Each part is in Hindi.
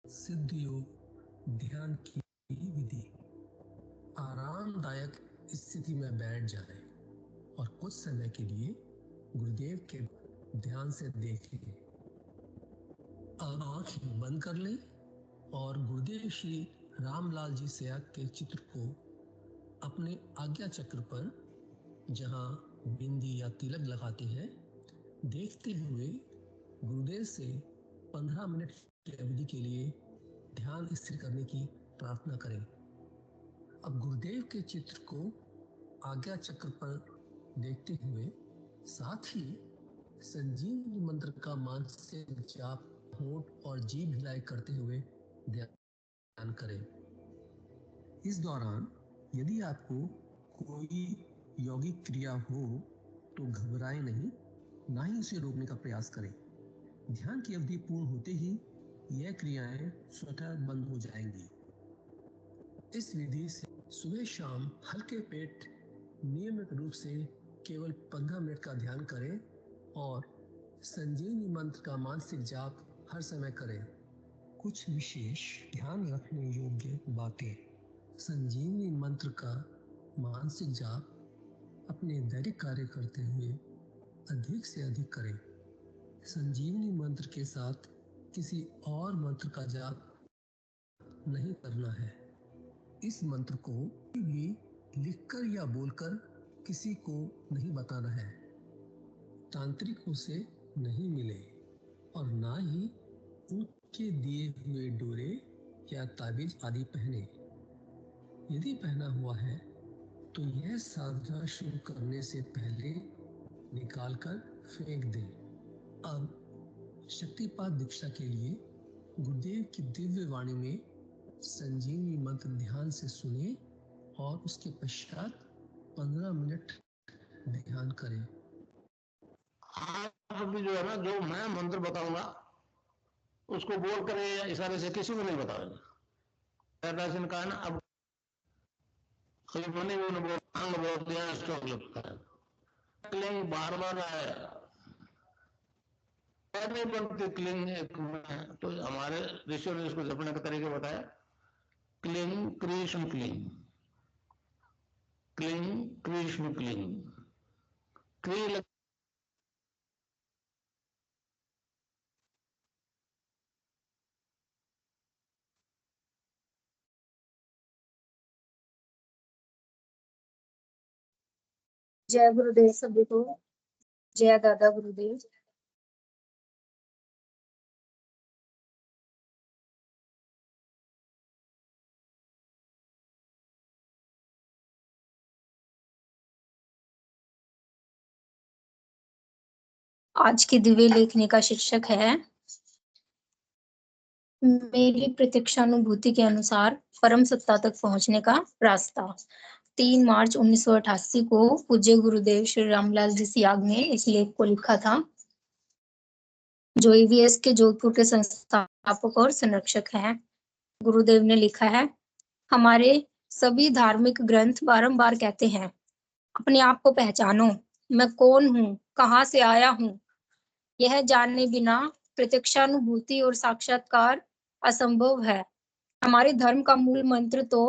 सिद्ध योग ध्यान की विधि। आरामदायक स्थिति में बैठ जाएं और कुछ समय के लिए गुरुदेव के ध्यान से देखें। अब आंखें बंद कर लें और गुरुदेव श्री रामलाल जी सयाग के चित्र को अपने आज्ञा चक्र पर, जहां बिंदी या तिलक लगाते हैं, देखते हुए गुरुदेव से 15 मिनट की अवधि के लिए ध्यान स्थिर करने की प्रार्थना करें। अब गुरुदेव के चित्र को आज्ञा चक्र पर देखते हुए साथ ही संजीवनी मंत्र का मानसिक जाप होंठ और जीभ हिलाए करते हुए ध्यान करें। इस दौरान यदि आपको कोई यौगिक क्रिया हो तो घबराएं नहीं, ना ही उसे रोकने का प्रयास करें। ध्यान की अवधि पूर्ण होते ही यह क्रियाएं स्वतः बंद हो जाएंगी। इस विधि से सुबह शाम हल्के पेट नियमित रूप से केवल 15 मिनट का ध्यान करें और संजीवनी मंत्र का मानसिक जाप हर समय करें। कुछ विशेष ध्यान रखने योग्य बातें। संजीवनी मंत्र का मानसिक जाप अपने दैनिक कार्य करते हुए अधिक से अधिक करें। संजीवनी मंत्र के साथ किसी और मंत्र का जाप नहीं करना है। इस मंत्र को भी लिखकर या बोलकर किसी को नहीं बताना है। तांत्रिकों से नहीं मिले और ना ही उनके दिए हुए डोरे या ताबीज आदि पहने। यदि पहना हुआ है तो यह साधना शुरू करने से पहले निकालकर फेंक दें। अब शक्तिपात दीक्षा के लिए गुरुदेव की दिव्य वाणी में संजीवनी मंत्र ध्यान से सुने और उसके पश्चात 15 मिनट ध्यान करें। आप भी जो है ना, जो मैं मंत्र बताऊंगा उसको बोल कर या इशारे से किसी को नहीं बताओगे। कहा ना, अब मैंने भी बोल अंग बोल दिया, स्टॉक लगता है, क्लिंग बार बार आया बनती क्लिंग एक में, तो हमारे ऋषियों ने इसको जपने का तरीका बताया। Cling Krishna cling, cling Krishna cling, क्री जय गुरुदेव सभी को। जय दादा गुरुदेव। आज की दिव्य लेखनी का शीर्षक है मेरी प्रत्यक्षानुभूति के अनुसार परम सत्ता तक पहुंचने का रास्ता। 3 मार्च 1988 को पूज्य गुरुदेव श्री रामलाल जी सियाग ने इस लेख को लिखा था, जो ईवीएस के जोधपुर के संस्थापक और संरक्षक हैं। गुरुदेव ने लिखा है, हमारे सभी धार्मिक ग्रंथ बारंबार कहते हैं, अपने आप को पहचानो, मैं कौन हूँ, कहाँ से आया हूँ। यह जानने बिना प्रत्यक्षानुभूति और साक्षात्कार असंभव है। हमारे धर्म का मूल मंत्र तो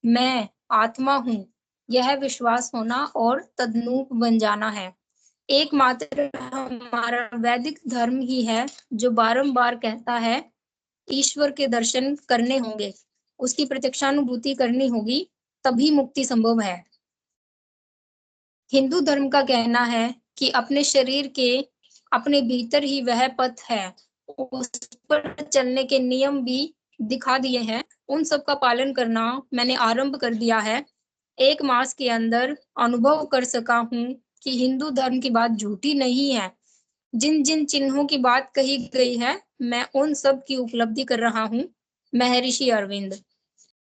मैं आत्मा हूँ, यह विश्वास होना और तद्रूप बन जाना है। एकमात्र हमारा वैदिक धर्म ही है जो बारंबार कहता है ईश्वर के दर्शन करने होंगे, उसकी प्रत्यक्षानुभूति करनी होगी, तभी मुक्ति संभव है। हिंदू धर्म का कहना है कि अपने शरीर के अपने भीतर ही वह पथ है, उस पर चलने के नियम भी दिखा दिए हैं, उन सब का पालन करना मैंने आरंभ कर दिया है। 1 मास के अंदर अनुभव कर सका हूँ कि हिंदू धर्म की बात झूठी नहीं है। जिन जिन चिन्हों की बात कही गई है, मैं उन सब की उपलब्धि कर रहा हूँ। महर्षि अरविंद।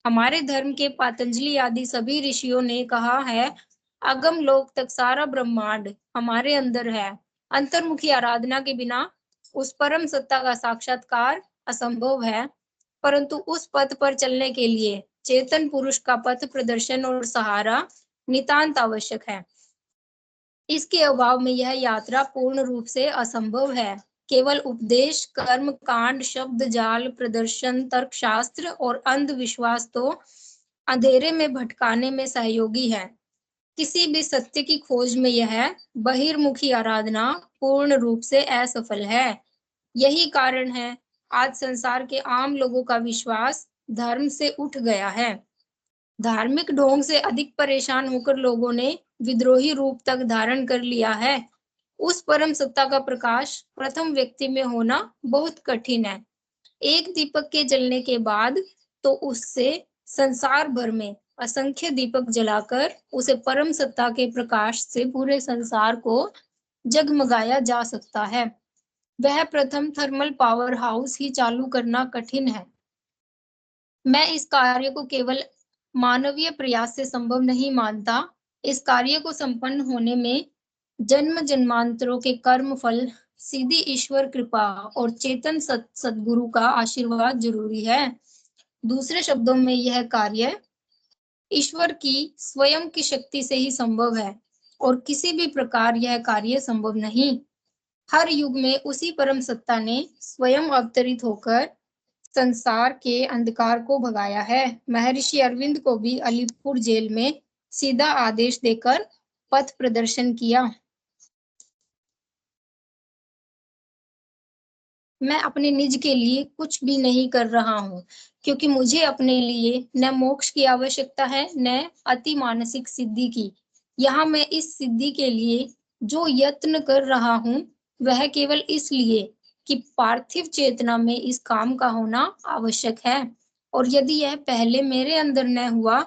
हमारे धर्म के पतंजलि आदि सभी ऋषियों ने कहा है, अगम लोक तक सारा ब्रह्मांड हमारे अंदर है। अंतर्मुखी आराधना के बिना उस परम सत्ता का साक्षात्कार असंभव है, परंतु उस पथ पर चलने के लिए चेतन पुरुष का पथ प्रदर्शन और सहारा नितांत आवश्यक है। इसके अभाव में यह यात्रा पूर्ण रूप से असंभव है। केवल उपदेश, कर्म कांड, शब्द जाल, प्रदर्शन, तर्कशास्त्र और अंधविश्वास तो अंधेरे में भटकाने में सहयोगी है। किसी भी सत्य की खोज में यह बहिर्मुखी आराधना पूर्ण रूप से असफल है। यही कारण है आज संसार के आम लोगों का विश्वास धर्म से उठ गया है। धार्मिक ढोंग से अधिक परेशान होकर लोगों ने विद्रोही रूप तक धारण कर लिया है। उस परम सत्ता का प्रकाश प्रथम व्यक्ति में होना बहुत कठिन है। एक दीपक के जलने के बाद तो उससे संसार भर में असंख्य दीपक जलाकर उसे परम सत्ता के प्रकाश से पूरे संसार को जगमगाया जा सकता है। वह प्रथम थर्मल पावर हाउस ही चालू करना कठिन है। मैं इस कार्य को केवल मानवीय प्रयास से संभव नहीं मानता। इस कार्य को संपन्न होने में जन्म जन्मांतरों के कर्म फल, सीधी ईश्वर कृपा और चेतन सद्गुरु का आशीर्वाद जरूरी है। दूसरे शब्दों में यह कार्य ईश्वर की स्वयं की शक्ति से ही संभव है और किसी भी प्रकार यह कार्य संभव नहीं। हर युग में उसी परम सत्ता ने स्वयं अवतरित होकर संसार के अंधकार को भगाया है। महर्षि अरविंद को भी अलीपुर जेल में सीधा आदेश देकर पथ प्रदर्शन किया। मैं अपने निज के लिए कुछ भी नहीं कर रहा हूँ, क्योंकि मुझे अपने लिए न मोक्ष की आवश्यकता है न अति मानसिक सिद्धि की। यहाँ मैं इस सिद्धि के लिए जो यत्न कर रहा हूँ वह केवल इसलिए कि पार्थिव चेतना में इस काम का होना आवश्यक है, और यदि यह पहले मेरे अंदर न हुआ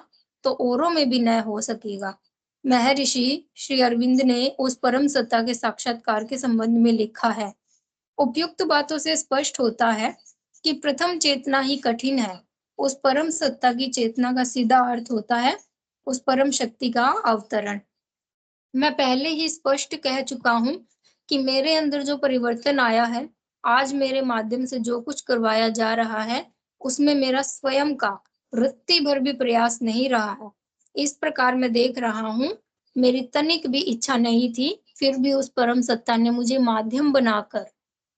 तो औरों में भी न हो सकेगा। महर्षि श्री अरविंद ने उस परम सत्ता के साक्षात्कार के संबंध में लिखा है। उपयुक्त बातों से स्पष्ट होता है कि प्रथम चेतना ही कठिन है। उस परम सत्ता की चेतना का सीधा अर्थ होता है उस परम शक्ति का अवतरण। मैं पहले ही स्पष्ट कह चुका हूँ कि मेरे अंदर जो परिवर्तन आया है, आज मेरे माध्यम से जो कुछ करवाया जा रहा है, उसमें मेरा स्वयं का रत्ती भर भी प्रयास नहीं रहा है। इस प्रकार मैं देख रहा हूँ, मेरी तनिक भी इच्छा नहीं थी, फिर भी उस परम सत्ता ने मुझे माध्यम बनाकर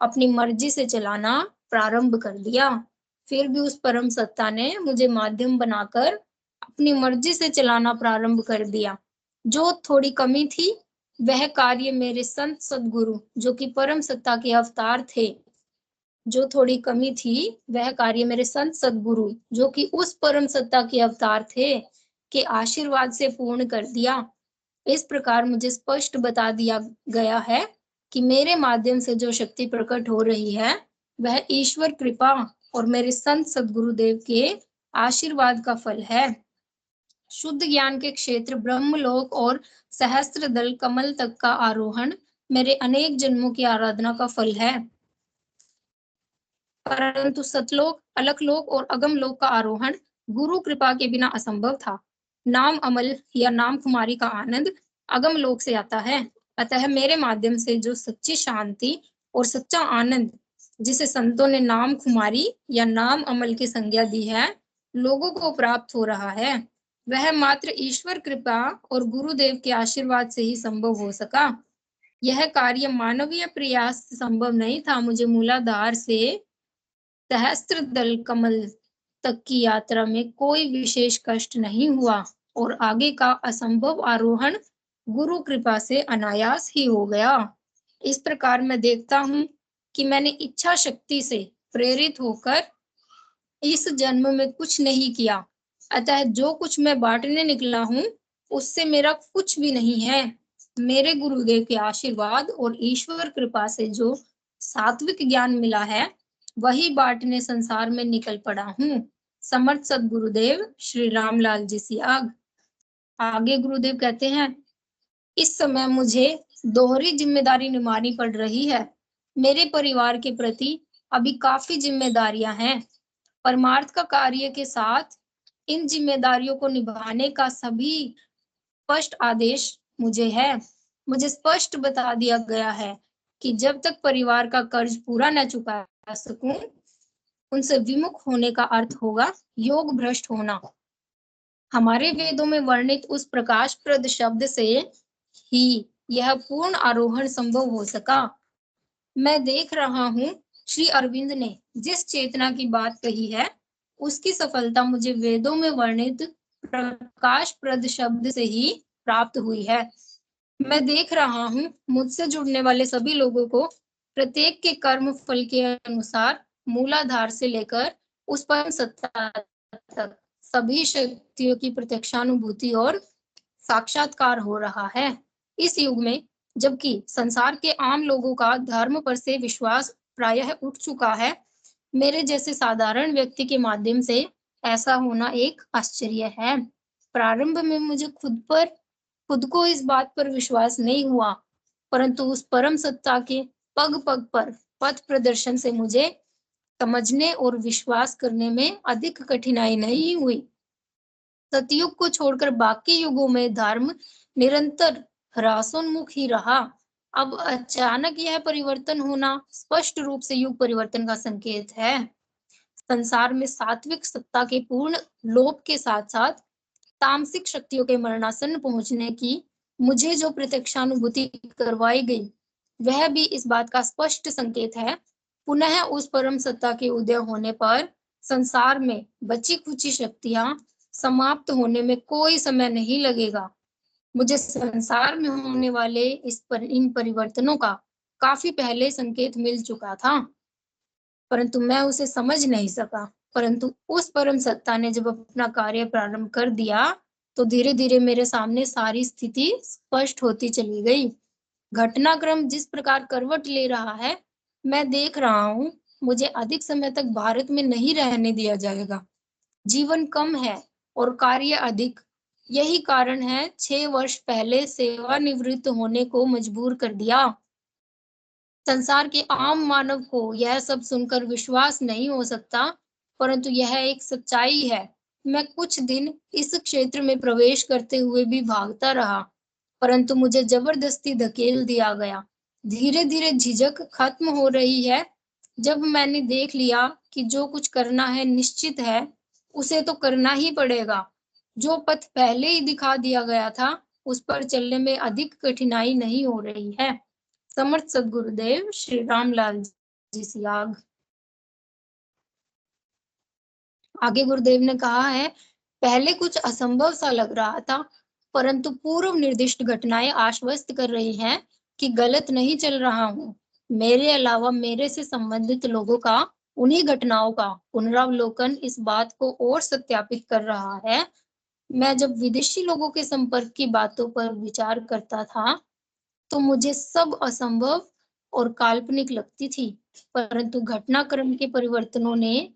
अपनी मर्जी से चलाना प्रारंभ कर दिया। फिर भी उस परम सत्ता ने मुझे माध्यम बनाकर अपनी मर्जी से चलाना प्रारंभ कर दिया। जो थोड़ी कमी थी वह कार्य मेरे संत सद्गुरु जो कि परम सत्ता के अवतार थे, जो थोड़ी कमी थी वह कार्य मेरे संत सद्गुरु जो कि उस परम सत्ता के अवतार थे के आशीर्वाद से पूर्ण कर दिया। इस प्रकार मुझे स्पष्ट बता दिया गया है कि मेरे माध्यम से जो शक्ति प्रकट हो रही है वह ईश्वर कृपा और मेरे संत सद्गुरुदेव के आशीर्वाद का फल है। शुद्ध ज्ञान के क्षेत्र ब्रह्मलोक और सहस्त्र दल कमल तक का आरोहण मेरे अनेक जन्मों की आराधना का फल है, परंतु सतलोक, अलकलोक और अगम लोक का आरोहण गुरु कृपा के बिना असंभव था। नाम अमल या नाम कुमारी का आनंद अगम लोक से आता है। अतः मेरे माध्यम से जो सच्ची शांति और सच्चा आनंद जिसे संतों ने नाम कुमारी या नाम अमल की संज्ञा दी है, लोगों को प्राप्त हो रहा है, वह मात्र ईश्वर कृपा और गुरुदेव के आशीर्वाद से ही संभव हो सका। यह कार्य मानवीय प्रयास से संभव नहीं था। मुझे मूलाधार से सहस्त्र दल कमल तक की यात्रा में कोई विशेष कष्ट नहीं हुआ और आगे का असंभव आरोहण गुरु कृपा से अनायास ही हो गया। इस प्रकार मैं देखता हूँ कि मैंने इच्छा शक्ति से प्रेरित होकर इस जन्म में कुछ नहीं किया, अतः जो कुछ मैं बांटने निकला हूँ उससे मेरा कुछ भी नहीं है। मेरे गुरुदेव के आशीर्वाद और ईश्वर कृपा से जो सात्विक ज्ञान मिला है वही बांटने संसार में निकल पड़ा हूँ। समर्थ सद्गुरुदेव श्री रामलाल जी सियाग। आगे गुरुदेव कहते हैं, इस समय मुझे दोहरी जिम्मेदारी निभानी पड़ रही है। मेरे परिवार के प्रति अभी काफी जिम्मेदारियां हैं। परमार्थ का कार्य के साथ इन जिम्मेदारियों को निभाने का सभी स्पष्ट आदेश मुझे है। मुझे स्पष्ट बता दिया गया है कि जब तक परिवार का कर्ज पूरा न चुका सकूं, उनसे विमुख होने का अर्थ होगा योग भ्रष्ट होना। हमारे वेदों में वर्णित उस प्रकाशप्रद शब्द से ही यह पूर्ण आरोहण संभव हो सका। मैं देख रहा हूँ श्री अरविंद ने जिस चेतना की बात कही है उसकी सफलता मुझे वेदों में वर्णित प्रकाशप्रद शब्द से ही प्राप्त हुई है। मैं देख रहा हूँ मुझसे जुड़ने वाले सभी लोगों को प्रत्येक के कर्म फल के अनुसार मूलाधार से लेकर उस परम सत्ता तक सभी शक्तियों की प्रत्यक्षानुभूति और साक्षात्कार हो रहा है। इस युग में जबकि संसार के आम लोगों का धर्म पर से विश्वास प्रायः उठ चुका है, मेरे जैसे साधारण व्यक्ति के माध्यम से ऐसा होना एक आश्चर्य है। प्रारंभ में मुझे खुद को इस बात पर विश्वास नहीं हुआ, परंतु उस परम सत्ता के पग-पग पर पथ प्रदर्शन से मुझे समझने और विश्वास करने में अधिक कठिनाई नहीं हुई। सतयुग को छोड़कर बाकी युगों में धर्म निरंतर ह्रासोन्मुख ही रहा। अब अचानक यह परिवर्तन होना स्पष्ट रूप से युग परिवर्तन का संकेत है। संसार में सात्विक सत्ता के पूर्ण लोप के साथ-साथ तामसिक शक्तियों के मरणासन्न पहुंचने की मुझे जो प्रत्यक्षानुभूति करवाई गई, वह भी इस बात का स्पष्ट संकेत है। पुनः उस परम सत्ता के उदय होने पर संसार में बची-खुची शक्तियां समाप्त होने में कोई समय नहीं लगेगा। मुझे संसार में होने वाले इन परिवर्तनों का काफी पहले संकेत मिल चुका था, परंतु मैं उसे समझ नहीं सका। परंतु उस परम सत्ता ने जब अपना कार्य प्रारंभ कर दिया, तो धीरे-धीरे मेरे सामने सारी स्थिति स्पष्ट होती चली गई। घटनाक्रम जिस प्रकार करवट ले रहा है, मैं देख रहा हूँ, मुझे अधिक समय तक भारत में नहीं रहने दिया जाएगा। जीवन कम है और कार्य अधिक। यही कारण है 6 वर्ष पहले सेवानिवृत्त होने को मजबूर कर दिया। संसार के आम मानव को यह सब सुनकर विश्वास नहीं हो सकता, परंतु यह एक सच्चाई है। मैं कुछ दिन इस क्षेत्र में प्रवेश करते हुए भी भागता रहा, परंतु मुझे जबरदस्ती धकेल दिया गया। धीरे-धीरे झिझक खत्म हो रही है। जब मैंने देख लिया कि जो कुछ करना है निश्चित है, उसे तो करना ही पड़ेगा। जो पथ पहले ही दिखा दिया गया था, उस पर चलने में अधिक कठिनाई नहीं हो रही है। समर्थ सद्गुरुदेव श्री रामलाल जी सियाग। आगे गुरुदेव ने कहा है, पहले कुछ असंभव सा लग रहा था, परंतु पूर्व निर्दिष्ट घटनाएं आश्वस्त कर रही हैं कि गलत नहीं चल रहा हूँ। मेरे अलावा मेरे से संबंधित लोगों का उन्हीं घटनाओं का पुनरावलोकन इस बात को और सत्यापित कर रहा है। मैं जब विदेशी लोगों के संपर्क की बातों पर विचार करता था, तो मुझे सब असंभव और काल्पनिक लगती थी, परंतु घटनाक्रम के परिवर्तनों ने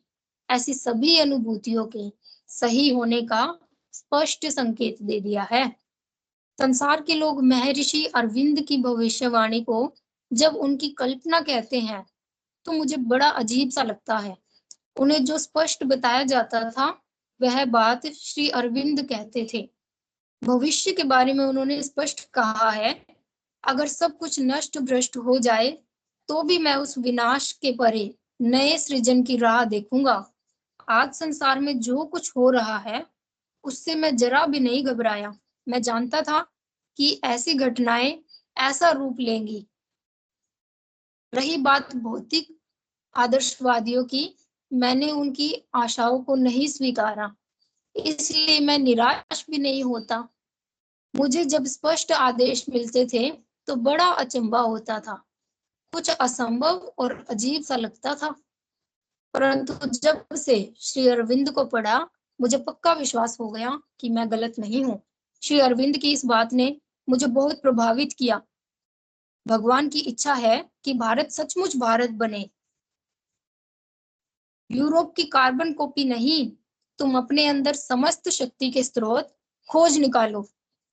ऐसी सभी अनुभूतियों के सही होने का स्पष्ट संकेत दे दिया है। संसार के लोग महर्षि अरविंद की भविष्यवाणी को जब उनकी कल्पना कहते हैं, तो मुझे बड़ा अजीब सा लगता है। उन्हें जो स्पष्ट बताया जाता था, वह बात श्री अरविंद कहते थे। भविष्य के बारे में उन्होंने स्पष्ट कहा है, अगर सब कुछ नष्ट भ्रष्ट हो जाए, तो भी मैं उस विनाश के परे नए सृजन की राह देखूंगा। आज संसार में जो कुछ हो रहा है, उससे मैं जरा भी नहीं घबराया। मैं जानता था कि ऐसी घटनाएं ऐसा रूप लेंगी। रही बात भौतिक आदर्शवादियों की, मैंने उनकी आशाओं को नहीं स्वीकारा, इसलिए मैं निराश भी नहीं होता। मुझे जब स्पष्ट आदेश मिलते थे, तो बड़ा अचंभा होता था। कुछ असंभव और अजीब सा लगता था, परंतु जब से श्री अरविंद को पढ़ा, मुझे पक्का विश्वास हो गया कि मैं गलत नहीं हूँ। श्री अरविंद की इस बात ने मुझे बहुत प्रभावित किया। भगवान की इच्छा है कि भारत सचमुच भारत बने। यूरोप की कार्बन कॉपी नहीं, तुम अपने अंदर समस्त शक्ति के स्रोत खोज निकालो,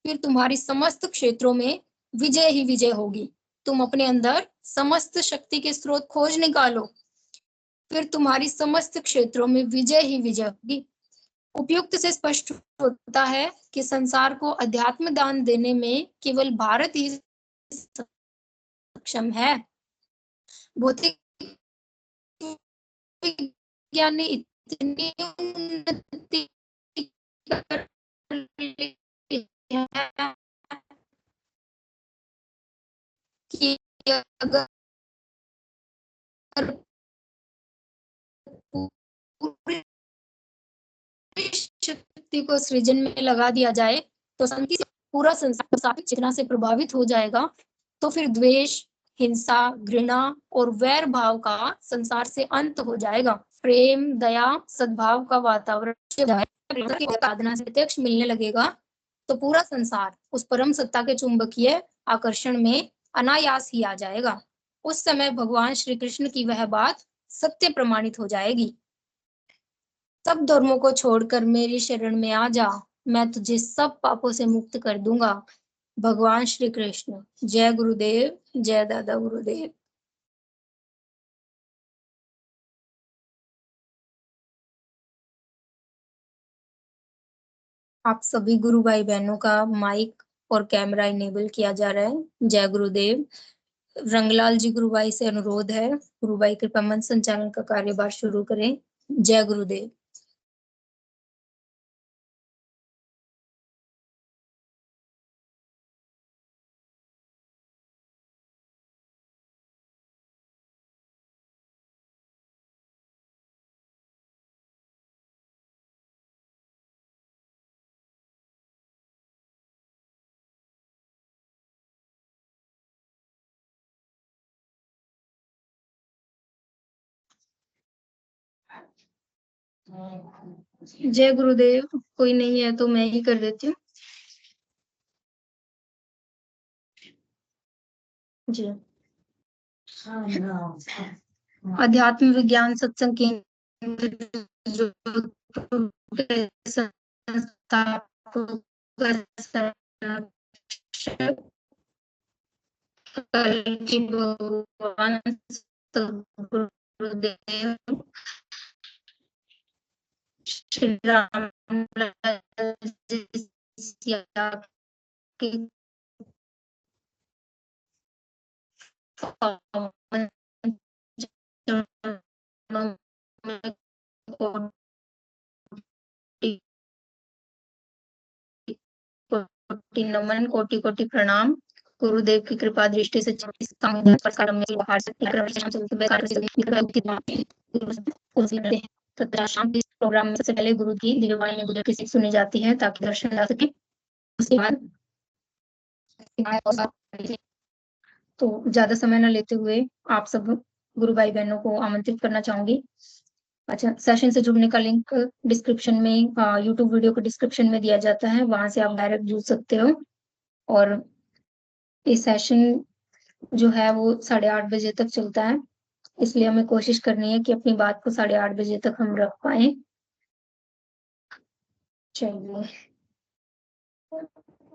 फिर तुम्हारी समस्त क्षेत्रों में विजय ही विजय होगी। तुम अपने अंदर समस्त शक्ति के स्रोत खोज निकालो, फिर तुम्हारी समस्त क्षेत्रों में विजय ही विजय होगी। उपयुक्त से स्पष्ट होता है कि संसार को अध्यात्म दान देने में केवल भारत ही सक्षम है। भौतिक विज्ञान ने इतनी उन्नति कर ली है कि अगर पूरी शक्ति को सृजन में लगा दिया जाए तो पूरा संसार चेतना से प्रभावित हो जाएगा, तो फिर द्वेष, हिंसा, घृणा और वैर भाव का संसार से अंत हो जाएगा। प्रेम, दया, सद्भाव का वातावरण साधना से प्रत्यक्ष मिलने लगेगा, तो पूरा संसार उस परम सत्ता के चुंबकीय आकर्षण में अनायास ही आ जाएगा। उस समय भगवान श्री कृष्ण की वह बात सत्य प्रमाणित हो जाएगी। सब धर्मों को छोड़कर मेरी शरण में आ जा, मैं तुझे सब पापों से मुक्त कर दूंगा। भगवान श्री कृष्ण। जय गुरुदेव, जय दादा गुरुदेव। आप सभी गुरु भाई बहनों का माइक और कैमरा इनेबल किया जा रहा है। जय गुरुदेव। रंगलाल जी गुरु भाई से अनुरोध है, गुरु भाई कृपा मंच संचालन का कार्यभार शुरू करें। जय गुरुदेव। जय गुरुदेव। कोई नहीं है तो मैं ही कर देती हूँ। जी। अध्यात्म विज्ञान सत्संग केंद्र भगवान गुरुदेव श्री राम की कोटि नमन, कोटि कोटि प्रणाम। गुरुदेव की कृपा दृष्टि से प्रोग्राम में सबसे पहले गुरु की दिव्यवाणी में गुरु की सीख सुनी जाती है ताकि दर्शन ला सके। उसके बाद तो ज्यादा समय न लेते हुए आप सब गुरु भाई बहनों को आमंत्रित करना चाहूंगी। अच्छा, सेशन से जुड़ने का लिंक डिस्क्रिप्शन में, यूट्यूब वीडियो को डिस्क्रिप्शन में दिया जाता है, वहां से आप डायरेक्ट जुड़ सकते हो। और ये सेशन जो है वो 8:30 बजे तक चलता है, इसलिए हमें कोशिश करनी है कि अपनी बात को 8:30 बजे तक हम रख पाए। चलिए,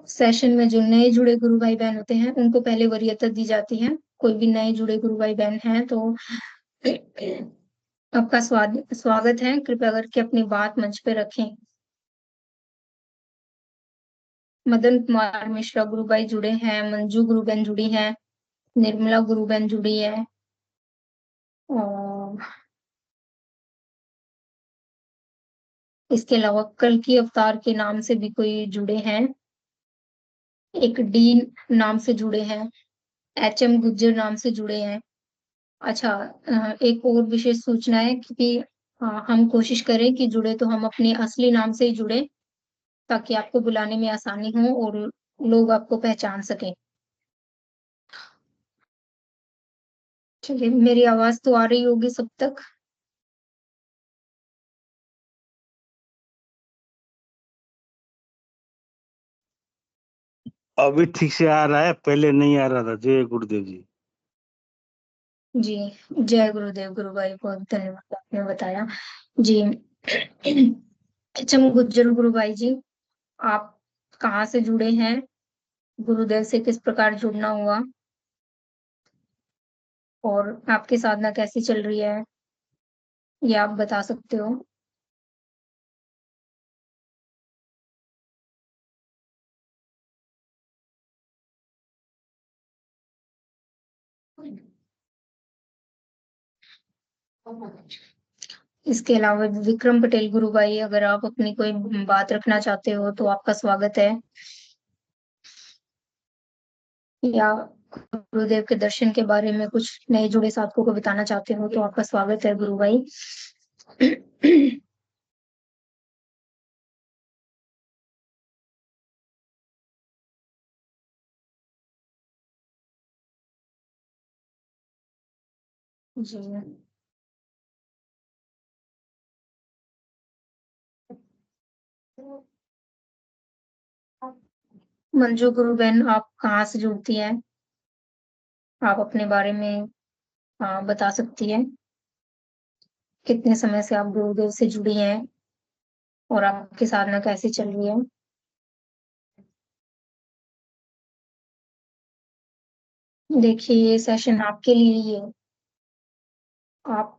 सेशन में जो नए जुड़े गुरु भाई बहन होते हैं उनको पहले वरीयता दी जाती है। कोई भी नए जुड़े गुरु भाई बहन हैं तो आपका स्वागत है। कृपया करके अपनी बात मंच पे रखें। मदन कुमार मिश्रा गुरु भाई जुड़े हैं, मंजू गुरु बहन जुड़ी हैं, निर्मला गुरु बहन जुड़ी है, और इसके अलावा कल की अवतार के नाम से भी कोई जुड़े हैं, एक डी नाम से जुड़े हैं, HM गुज्जर नाम से जुड़े हैं। अच्छा, एक और विशेष सूचना है कि हम कोशिश करें कि जुड़े तो हम अपने असली नाम से ही जुड़े, ताकि आपको बुलाने में आसानी हो और लोग आपको पहचान सकें। चलिए, मेरी आवाज तो आ रही होगी सब तक। अभी ठीक से आ रहा है, पहले नहीं आ रहा था। जय गुरुदेव जी। जी, जय गुरुदेव। गुरु भाई बहुत धन्यवाद, आपने बताया जी। HM गुज्जर गुरु भाई जी, आप कहाँ से जुड़े हैं, गुरुदेव से किस प्रकार जुड़ना हुआ, और आपकी साधना कैसी चल रही है, ये आप बता सकते हो। इसके अलावा विक्रम पटेल गुरु भाई, अगर आप अपनी कोई बात रखना चाहते हो तो आपका स्वागत है। या गुरुदेव के दर्शन के बारे में कुछ नए जुड़े साधकों को बताना चाहते हो तो आपका स्वागत है गुरु भाई। जी मंजू गुरु बहन, आप कहाँ से जुड़ती हैं? आप अपने बारे में बता सकती हैं? कितने समय से आप गुरुदेव से जुड़ी हैं और आपकी साधना कैसी चल रही है? देखिए, ये सेशन आपके लिए ही है। आप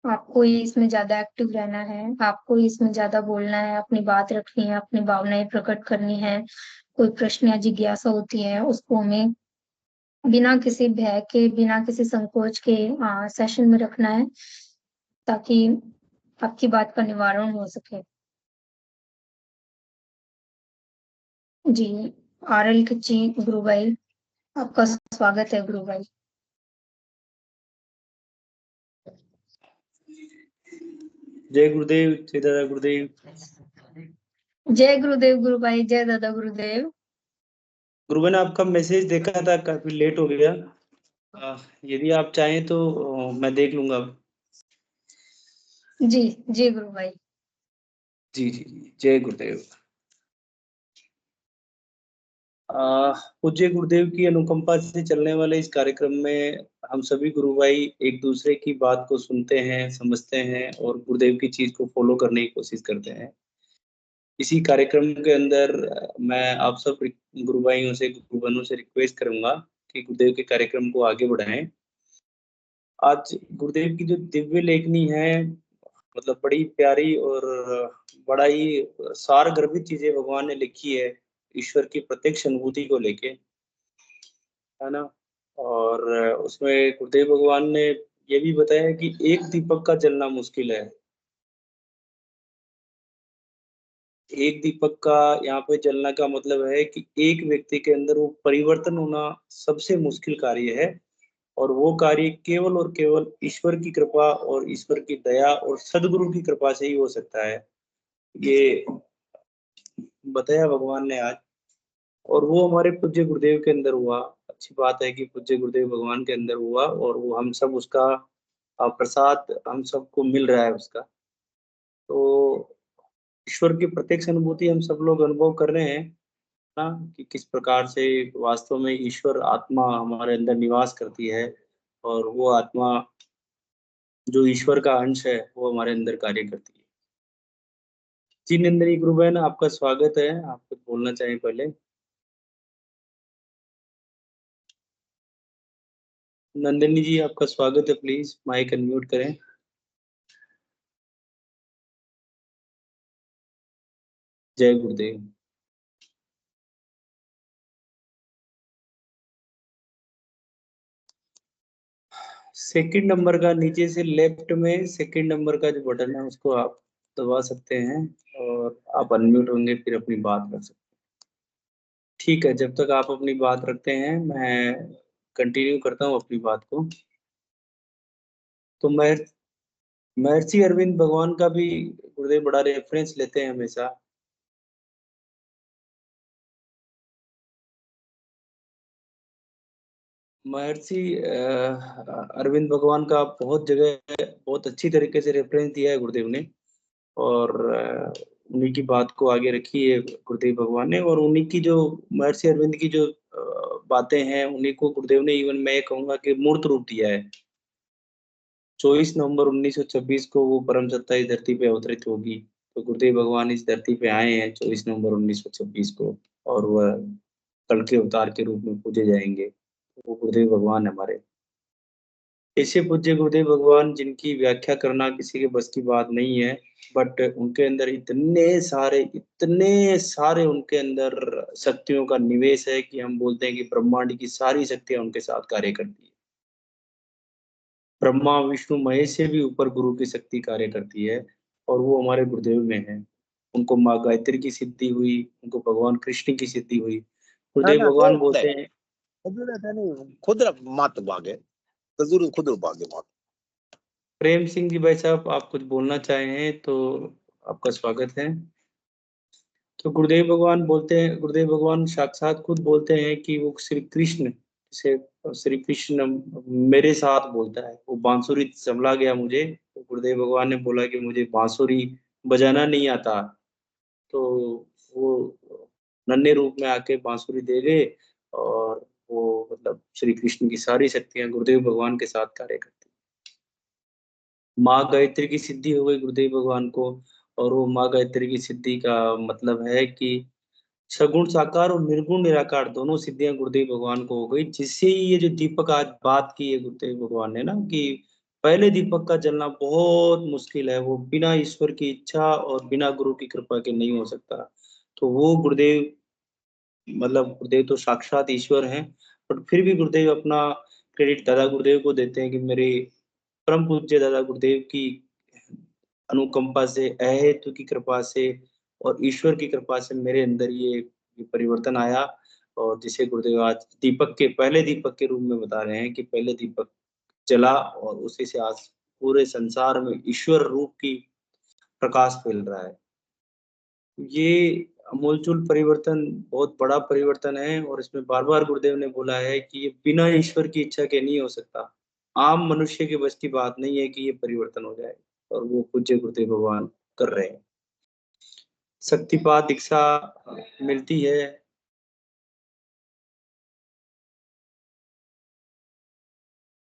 आपको ही इसमें ज्यादा एक्टिव रहना है, आपको ही इसमें ज्यादा बोलना है, अपनी बात रखनी है, अपनी भावनाएं प्रकट करनी है। कोई प्रश्न या जिज्ञासा होती है उसको हमें बिना किसी भय के, बिना किसी संकोच के सेशन में रखना है, ताकि आपकी बात का निवारण हो सके। जी, आरएल कच्ची गुरु भाई, आपका स्वागत है गुरु भाई। जय गुरुदेव, जय दादा गुरुदेव। जय गुरुदेव गुरु भाई, जय दादा गुरुदेव। गुरुबन ने आपका मैसेज देखा था, काफी लेट हो गया। यदि आप चाहें तो मैं देख लूंगा। जी जी गुरु भाई। जी जी जी, जय गुरुदेव। पूज्य गुरुदेव की अनुकंपा से चलने वाले इस कार्यक्रम में हम सभी गुरु भाई एक दूसरे की बात को सुनते हैं, समझते हैं और गुरुदेव की चीज को फॉलो करने की कोशिश करते हैं। इसी कार्यक्रम के अंदर मैं आप सब गुरु भाइयों से, गुरु बनों से रिक्वेस्ट करूंगा कि गुरुदेव के कार्यक्रम को आगे बढ़ाएं। आज गुरुदेव की जो दिव्य लेखनी है, मतलब बड़ी प्यारी और बड़ा ही सार गर्भित चीजें भगवान ने लिखी है ईश्वर की प्रत्यक्ष अनुभूति को लेके, है ना। और उसमें गुरुदेव भगवान ने ये भी बताया कि एक दीपक का जलना मुश्किल है। एक दीपक का यहाँ पे जलना का मतलब है कि एक व्यक्ति के अंदर वो परिवर्तन होना सबसे मुश्किल कार्य है, और वो कार्य केवल और केवल ईश्वर की कृपा और ईश्वर की दया और सदगुरु की कृपा से ही हो सकता है। ये बताया भगवान ने आज, और वो हमारे पूज्य गुरुदेव के अंदर हुआ। अच्छी बात है कि पूज्य गुरुदेव भगवान के अंदर हुआ और वो हम सब उसका प्रसाद हम सबको मिल रहा है उसका। तो ईश्वर की प्रत्यक्ष अनुभूति हम सब लोग अनुभव कर रहे हैं ना, कि किस प्रकार से वास्तव में ईश्वर आत्मा हमारे अंदर निवास करती है, और वो आत्मा जो ईश्वर का अंश है वो हमारे अंदर कार्य करती है। जी नंदिनी गुरु बहन, आपका स्वागत है। आप कुछ बोलना चाहें पहले? नंदिनी जी, आपका स्वागत है, प्लीज माइक अनम्यूट करें। जय गुरुदेव। सेकंड नंबर का नीचे से लेफ्ट में सेकंड नंबर का जो बटन है उसको आप दबा सकते हैं और आप अनम्यूट होंगे, फिर अपनी बात कर सकते हैं। ठीक है, जब तक आप अपनी बात रखते हैं मैं कंटिन्यू करता हूँ अपनी बात को। तो महर्षि अरविंद भगवान का भी गुरुदेव बड़ा रेफरेंस लेते हैं हमेशा। महर्षि अरविंद भगवान का बहुत जगह बहुत अच्छी तरीके से रेफरेंस दिया है गुरुदेव ने, और उन्हीं की बात को आगे रखी है गुरुदेव भगवान ने, और उन्हीं की जो महर्षि अरविंद की जो बातें हैं उन्हीं को गुरुदेव ने, इवन मैं कहूंगा कि मूर्त रूप दिया है। 24 नवंबर 1926 को वो परम सत्ता इस धरती पे अवतरित होगी। तो गुरुदेव भगवान इस धरती पे आए हैं 24 नवंबर 1926 को, और वह कल के अवतार के रूप में पूजे जाएंगे। वो गुरुदेव भगवान हमारे ऐसे पूज्य गुरुदेव भगवान जिनकी व्याख्या करना किसी के बस की बात नहीं है, बट उनके अंदर इतने सारे उनके अंदर शक्तियों का निवेश है कि हम बोलते हैं कि ब्रह्मांड की सारी शक्तियां उनके साथ कार्य करती है। ब्रह्मा विष्णु महेश से भी ऊपर गुरु की शक्ति कार्य करती है, और वो हमारे गुरुदेव में है। उनको माँ गायत्री की सिद्धि हुई, उनको भगवान कृष्ण की सिद्धि हुई। गुरुदेव भगवान बोलते हैं खुद मत भागे तो जरूर खुद भागे मत। प्रेम सिंह जी भाई साहब, आप कुछ बोलना चाहें तो आपका स्वागत है। तो गुरुदेव भगवान बोलते हैं, गुरुदेव भगवान साक्षात खुद बोलते हैं कि वो श्री कृष्ण से, श्री कृष्ण मेरे साथ बोलता है। वो बांसुरी संभला गया मुझे, तो गुरुदेव भगवान ने बोला कि मुझे बांसुरी बजाना नहीं आता, तो वो नन्हे रूप में आके बांसुरी दे गए, और वो मतलब श्री कृष्ण की सारी शक्तियां गुरुदेव भगवान के साथ कार्य करती। माँ गायत्री की सिद्धि हो गई गुरुदेव भगवान को, और वो माँ गायत्री की सिद्धि का मतलब है कि सगुण साकार और निर्गुण निराकार दोनों सिद्धियां गुरुदेव भगवान को हो गई, जिससे ये जो दीपक आज बात की है गुरुदेव भगवान ने ना, कि पहले दीपक का जलना बहुत मुश्किल है, वो बिना ईश्वर की इच्छा और बिना गुरु की कृपा के नहीं हो सकता। तो वो गुरुदेव, मतलब गुरुदेव तो साक्षात ईश्वर हैं, बट फिर भी गुरुदेव अपना क्रेडिट दादा गुरुदेव को देते हैं कि मेरे परम पूज्य दादा गुरुदेव की अनुकंपा से, अहेतु की कृपा से और ईश्वर की कृपा से मेरे अंदर ये परिवर्तन आया, और जिसे गुरुदेव आज दीपक के, पहले दीपक के रूप में बता रहे हैं कि पहले दीपक जला और उसी से आज पूरे संसार में ईश्वर रूप की प्रकाश फैल रहा है। ये अमूलचूल परिवर्तन बहुत बड़ा परिवर्तन है, और इसमें बार बार गुरुदेव ने बोला है कि ये बिना ईश्वर की इच्छा के नहीं हो सकता। आम मनुष्य के बस की बात नहीं है कि ये परिवर्तन हो जाए, और वो पूज्य गुरुदेव भगवान कर रहे हैं। शक्तिपात दीक्षा मिलती है,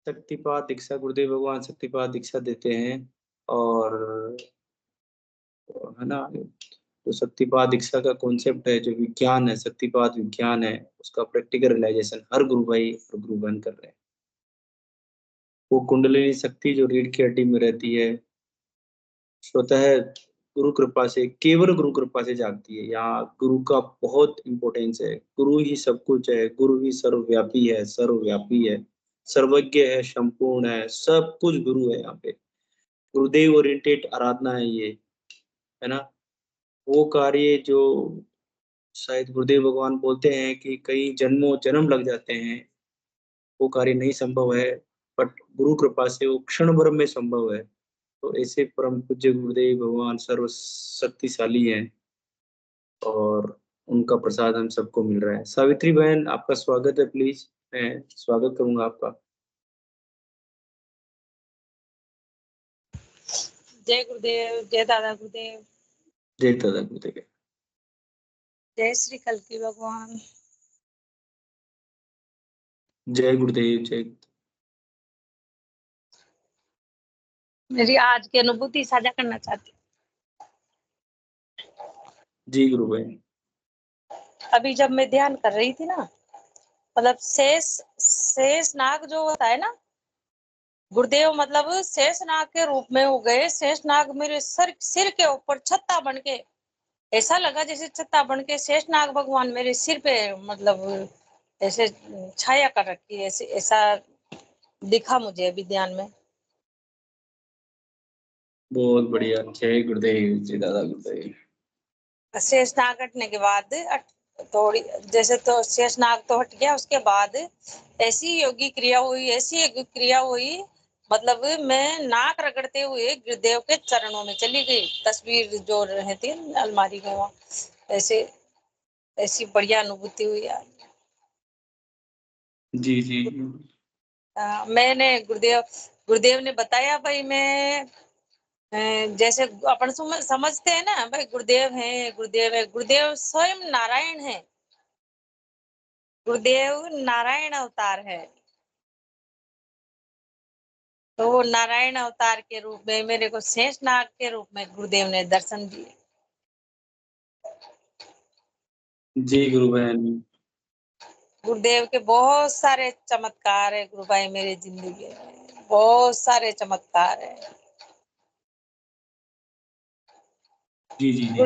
शक्तिपात दीक्षा गुरुदेव भगवान शक्तिपात दीक्षा देते हैं, और है ना, तो शक्तिपात दीक्षा का कॉन्सेप्ट है, जो विज्ञान है, शक्तिपात विज्ञान है, उसका प्रैक्टिकल रियलाइजेशन हर गुरु भाई और गुरु बहन कर रहे हैं। वो कुंडलिनी शक्ति जो रीढ़ की हड्डी में रहती है, स्वतः गुरु कृपा से, केवल गुरु कृपा से जागती है। यहाँ गुरु का बहुत इंपॉर्टेंस है। गुरु ही सब कुछ है, गुरु ही सर्वव्यापी है, सर्वव्यापी है, सर्वज्ञ है, संपूर्ण है, सब कुछ गुरु है यहाँ पे। गुरुदेव ओरिएंटेड आराधना है ये, है ना। वो कार्य जो शायद गुरुदेव भगवान बोलते हैं कि कई जन्मों जन्म लग जाते हैं, वो कार्य नहीं संभव है, बट गुरु कृपा से वो क्षण भर में संभव है। तो ऐसे परम पूज्य गुरुदेव भगवान सर्व शक्तिशाली हैं, और उनका प्रसाद हम सबको मिल रहा है। सावित्री बहन, आपका स्वागत है, प्लीज मैं स्वागत करूंगा आपका। जय गुरुदेव, जय दादा गुरुदेव, जय दादा गुरुदेव। जय श्री कल्की भगवान। जय गुरुदेव, जय। मेरी आज की अनुभूति साझा करना चाहती जी गुरु बहन। अभी जब मैं ध्यान कर रही थी ना, मतलब शेष नाग जो होता है ना, गुरुदेव मतलब शेष नाग के रूप में हो गए। शेष नाग मेरे सिर के ऊपर छत्ता बन के, ऐसा लगा जैसे छत्ता बन के शेष नाग भगवान मेरे सिर पे मतलब ऐसे छाया कर रखी है, ऐसे ऐसा दिखा मुझे अभी ध्यान में। बहुत बढ़िया, जय गुरुदेव, जय दादा गुरुदेव। शेष नाग हटने के बाद थोड़ी जैसे, तो शेष नाग तो हट गया, उसके बाद ऐसी योगी क्रिया हुई, ऐसी योगी क्रिया हुई, मतलब मैं नाक रगड़ते हुए गुरुदेव के चरणों में चली गई। तस्वीर जो रहती अलमारी में, वहाँ ऐसे ऐसी बढ़िया अनुभूति हुई यार। जी जी। मैंने गुरुदेव ने बताया भाई, मैं जैसे अपन समझते हैं ना भाई, गुरुदेव है, गुरुदेव है, गुरुदेव स्वयं नारायण है, गुरुदेव नारायण अवतार है। तो वो नारायण अवतार के रूप में मेरे को शेषनाग के रूप में गुरुदेव ने दर्शन दिए। जी गुरु बहन। गुरुदेव के बहुत सारे चमत्कार है गुरु भाई, मेरी जिंदगी में बहुत सारे चमत्कार है। जी जी जी।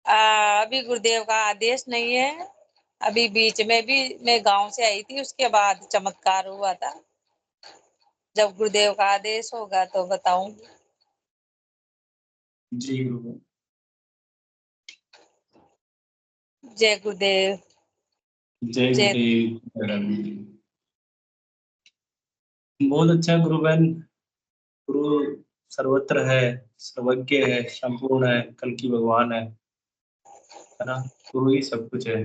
अभी गुरुदेव का आदेश नहीं है। अभी बीच में भी मैं गांव से आई थी, उसके बाद चमत्कार हुआ था। जब गुरुदेव का आदेश होगा तो बताऊंगी। जी गुरु बहन। जय गुरुदेव। जय जय गुरुदेव। बहुत अच्छा गुरु बहन। गुरु सर्वत्र है, सर्वज्ञ है, संपूर्ण है, कल की भगवान है ना। गुरु ही सब कुछ है।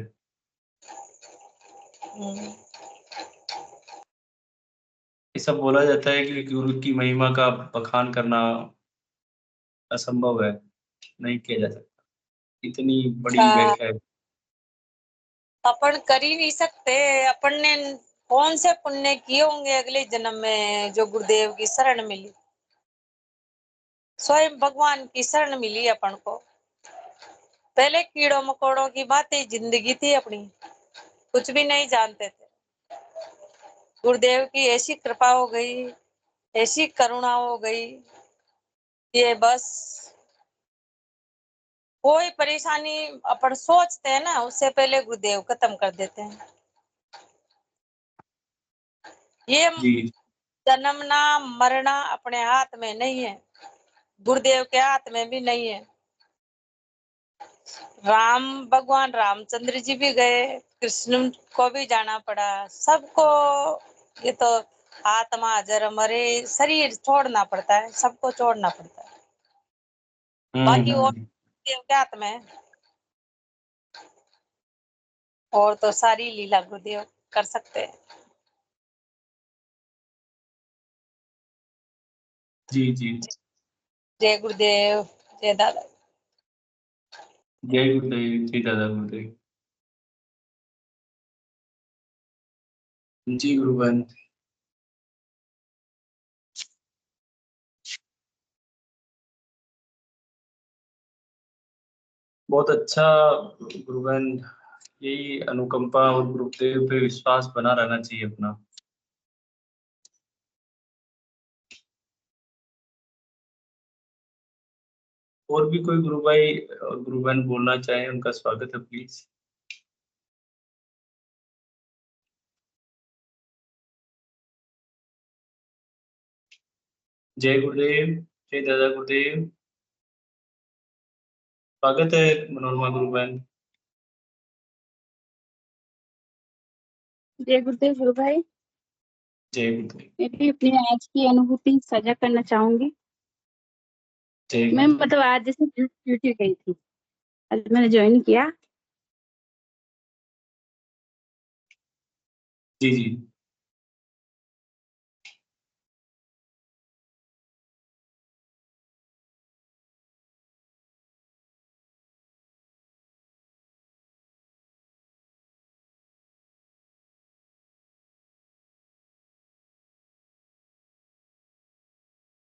ये सब बोला जाता है कि गुरु की महिमा का बखान करना असंभव है, नहीं किया जा सकता, इतनी बड़ी हाँ, व्याख्या है। अपन कर ही नहीं सकते। अपन ने कौन से पुण्य किए होंगे अगले जन्म में जो गुरुदेव की शरण मिली, स्वयं भगवान की शरण मिली अपन को। पहले कीड़ों मकोड़ों की बातें जिंदगी थी अपनी, कुछ भी नहीं जानते थे। गुरुदेव की ऐसी कृपा हो गई, ऐसी करुणा हो गई, ये बस कोई परेशानी अपन सोचते हैं ना, उससे पहले गुरुदेव खत्म कर देते हैं। ये जी जन्मना मरना अपने हाथ में नहीं है, गुरुदेव के हाथ में भी नहीं है। भगवान रामचंद्र जी भी गए, कृष्ण को भी जाना पड़ा, सबको। ये तो आत्मा जर मरे शरीर छोड़ना पड़ता है, सबको छोड़ना पड़ता है। बाकी और गुरुदेव के हाथ में है। और तो सारी लीला गुरुदेव कर सकते हैं। जी जी। जय गुरुदेव, जय दादा। जय गुरुदेव, जय दादा गुरुदेव। जी गुरु बहन। बहुत अच्छा गुरु बहन। यही अनुकंपा और गुरुदेव पे विश्वास बना रहना चाहिए अपना। और भी कोई गुरु भाई और गुरु बहन बोलना चाहे, उनका स्वागत है प्लीज। जय गुरुदेव, जय दादा गुरुदेव। स्वागत है मनोरमा गुरु बहन। जय गुरुदेव गुरु भाई। जय गुरुदेव। मैं भी अपनी आज की अनुभूति साझा करना चाहूंगी। जय मैं गुरुदेव। मतलब आज जैसे ड्यूटी गई थी, आज मैंने ज्वाइन किया। जी जी।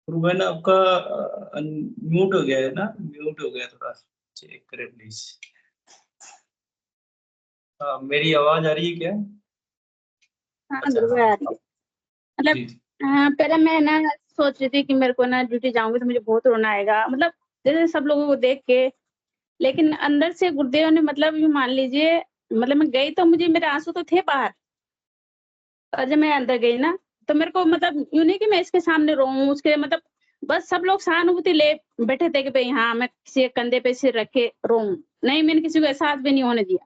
गुरु बहन आपका म्यूट हो गया है ना, म्यूट हो गया, थोड़ा चेक करें प्लीज। मेरी आवाज आ रही है क्या? हाँ अच्छा गुरु हाँ। भाई आ रही है। मतलब जी जी। पहले मैं ना सोच रही थी कि मेरे को ना ड्यूटी जाऊंगी तो मुझे बहुत रोना आएगा, मतलब जैसे सब लोगों को देख के। लेकिन अंदर से गुरुदेव ने मतलब यूं मान लीजिए, मतलब मैं गई तो मुझे मेरे आंसू तो थे बाहर। और जब मैं अंदर गई ना, तो मेरे को मतलब यूं नहीं कि मैं इसके सामने रोऊं, उसके मतलब बस सब लोग सहानुभूति ले बैठे थे कि भाई हाँ मैं किसी के कंधे पे सिर रख के रोऊं। नहीं, मैंने किसी को एहसास भी नहीं होने दिया।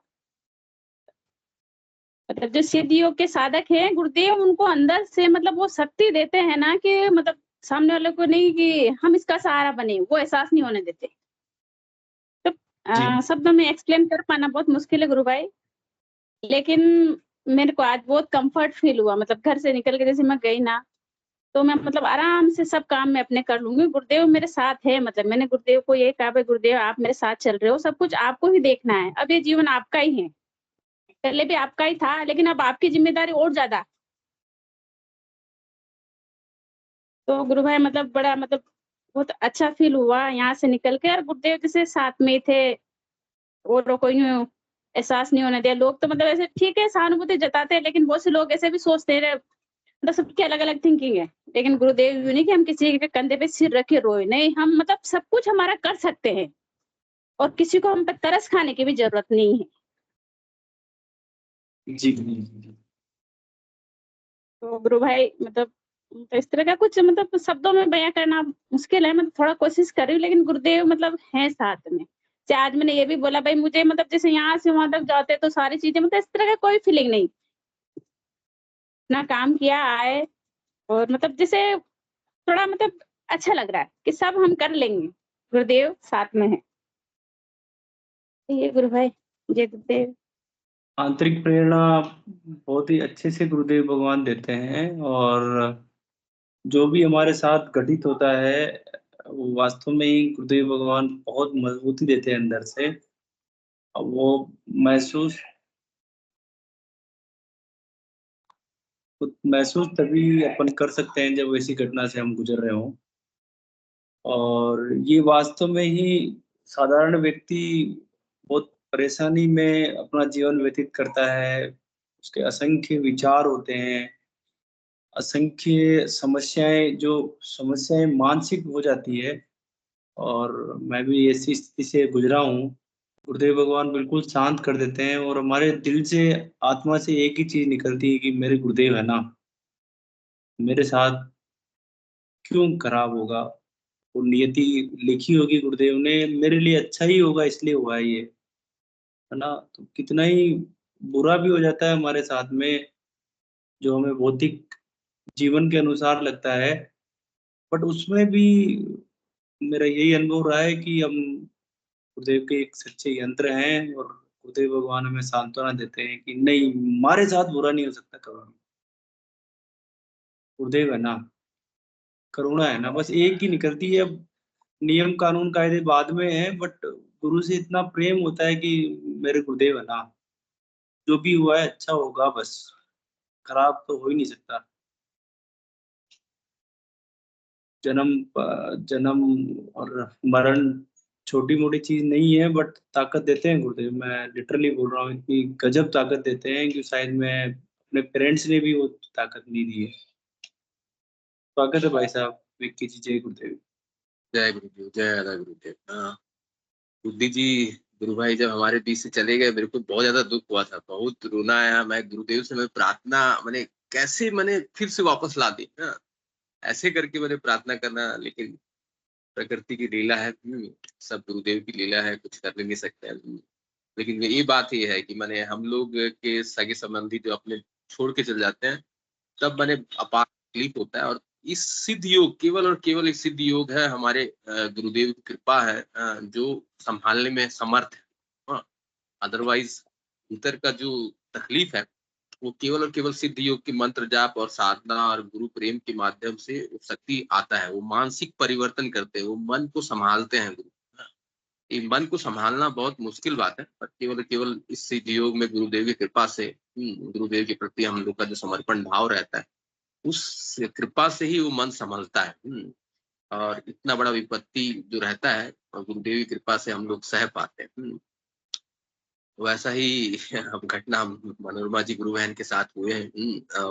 मतलब जो सिद्ध योग के साधक हैं गुरुदेव, उनको अंदर से मतलब वो शक्ति देते हैं ना कि मतलब सामने वाले को नहीं कि हम इसका सहारा बने, वो एहसास नहीं होने देते। तो जी शब्दों में एक्सप्लेन कर पाना बहुत मुश्किल है गुरु भाई। लेकिन मेरे को आज बहुत कंफर्ट फील हुआ, मतलब घर से निकल के जैसे मैं गई ना, तो मैं मतलब आराम से सब काम मैं अपने कर लूंगी, गुरुदेव मेरे साथ है। मतलब मैंने गुरुदेव को ये कहा, भाई गुरुदेव आप मेरे साथ चल रहे हो, सब कुछ आपको ही देखना है, अब ये जीवन आपका ही है। पहले भी आपका ही था, लेकिन अब आपकी जिम्मेदारी और ज्यादा। तो गुरु भाई मतलब बड़ा मतलब बहुत अच्छा फील हुआ यहाँ से निकल के। और गुरुदेव जैसे साथ में ही थे, और कोई यूं एहसास नहीं होने दिया। लोग तो मतलब ऐसे ठीक है सहानुभूति जताते हैं, लेकिन बहुत से लोग ऐसे भी सोचते हैं, मतलब सबकी अलग अलग थिंकिंग है। लेकिन गुरुदेव यूं नहीं कि हम किसी के कंधे पे सिर रख के रोए, नहीं, हम मतलब सब कुछ हमारा कर सकते हैं, और किसी को हम पे तरस खाने की भी जरूरत नहीं है। जी जी। तो गुरु भाई मतलब तो इस तरह का कुछ मतलब शब्दों में बयां करना मुश्किल है, मतलब थोड़ा कोशिश कर रही हूँ, लेकिन गुरुदेव मतलब हैं साथ में। से आज मैंने ये भी बोला भाई मुझे मतलब जैसे यहाँ से वहां तक जाते तो सारी चीजें मतलब इस तरह का कोई फीलिंग नहीं, ना काम किया आए और मतलब जैसे थोड़ा मतलब अच्छा लग रहा है कि सब हम कर लेंगे, गुरुदेव साथ में है। ये गुरु भाई, जय गुरुदेव। आंतरिक प्रेरणा बहुत ही अच्छे से गुरुदेव भगवान देते हैं, और जो भी हमारे साथ घटित होता है वो वास्तव में ही गुरुदेव भगवान बहुत मजबूती देते हैं अंदर से। अब वो महसूस महसूस तभी अपन कर सकते हैं जब ऐसी घटना से हम गुजर रहे हों। और ये वास्तव में ही साधारण व्यक्ति बहुत परेशानी में अपना जीवन व्यतीत करता है। उसके असंख्य विचार होते हैं, असंख्य समस्याएं मानसिक हो जाती है। और मैं भी ऐसी स्थिति से गुजरा हूँ। गुरुदेव भगवान बिल्कुल शांत कर देते हैं, और हमारे दिल से, आत्मा से एक ही चीज निकलती है कि मेरे गुरुदेव है ना, मेरे साथ क्यों खराब होगा। वो नियति लिखी होगी गुरुदेव ने, मेरे लिए अच्छा ही होगा इसलिए हुआ है ये, है ना। तो कितना ही बुरा भी हो जाता है हमारे साथ में, जो हमें भौतिक जीवन के अनुसार लगता है, बट उसमें भी मेरा यही अनुभव रहा है कि हम गुरुदेव के एक सच्चे यंत्र हैं, और गुरुदेव भगवान हमें सांत्वना देते हैं कि नहीं, हमारे साथ बुरा नहीं हो सकता कभी। गुरुदेव है ना, करुणा है ना, बस एक ही निकलती है। अब नियम कानून कायदे बाद में है, बट गुरु से इतना प्रेम होता है कि मेरे गुरुदेव है ना, जो भी हुआ है अच्छा होगा, बस खराब तो हो ही नहीं सकता। जन्म और मरण छोटी मोटी चीज नहीं है, बट ताकत देते हैं गुरुदेव। मैं लिटरली बोल रहा हूँ, इतनी गजब ताकत देते हैं कि शायद मैं अपने पेरेंट्स ने भी वो ताकत नहीं दी है। स्वागत है भाई साहब, विक्की जी, जय गुरुदेव। जय गुरुदेव, जय राधा गुरुदेव। हाँ, बुद्धि जी गुरु भाई जब हमारे बीच से चले गए, मेरे को बहुत ज्यादा दुख हुआ था, बहुत रोना आया। मैं गुरुदेव से मैं प्रार्थना मैंने कैसे मैंने फिर से वापस ला दी। हाँ, ऐसे करके मैंने प्रार्थना करना, लेकिन प्रकृति की लीला है। सब गुरुदेव की लीला है, कुछ कर नहीं सकते हैं। लेकिन ये बात ये है कि मैंने हम लोग के सगे संबंधी जो अपने छोड़ के चल जाते हैं, तब मैंने अपार तकलीफ होता है। और इस सिद्ध योग केवल और केवल एक सिद्ध योग है, हमारे गुरुदेव की कृपा है जो संभालने में समर्थ है। अदरवाइज भीतर का जो तकलीफ है वो केवल और केवल सिद्ध योग के मंत्र जाप और साधना और गुरु प्रेम के माध्यम से शक्ति आता है। वो मानसिक परिवर्तन करते हैं, वो मन को संभालते हैं गुरु। ये मन को संभालना बहुत मुश्किल बात है, पर केवल केवल इस सिद्ध योग में गुरुदेव की कृपा से, गुरुदेव के प्रति हम लोग का जो समर्पण भाव रहता है, उस कृपा से ही वो मन संभलता है। और इतना बड़ा विपत्ति जो रहता है गुरुदेव की कृपा से हम लोग सह पाते हैं। वैसा ही अब घटना मनोरमा जी गुरु बहन के साथ हुए हैं।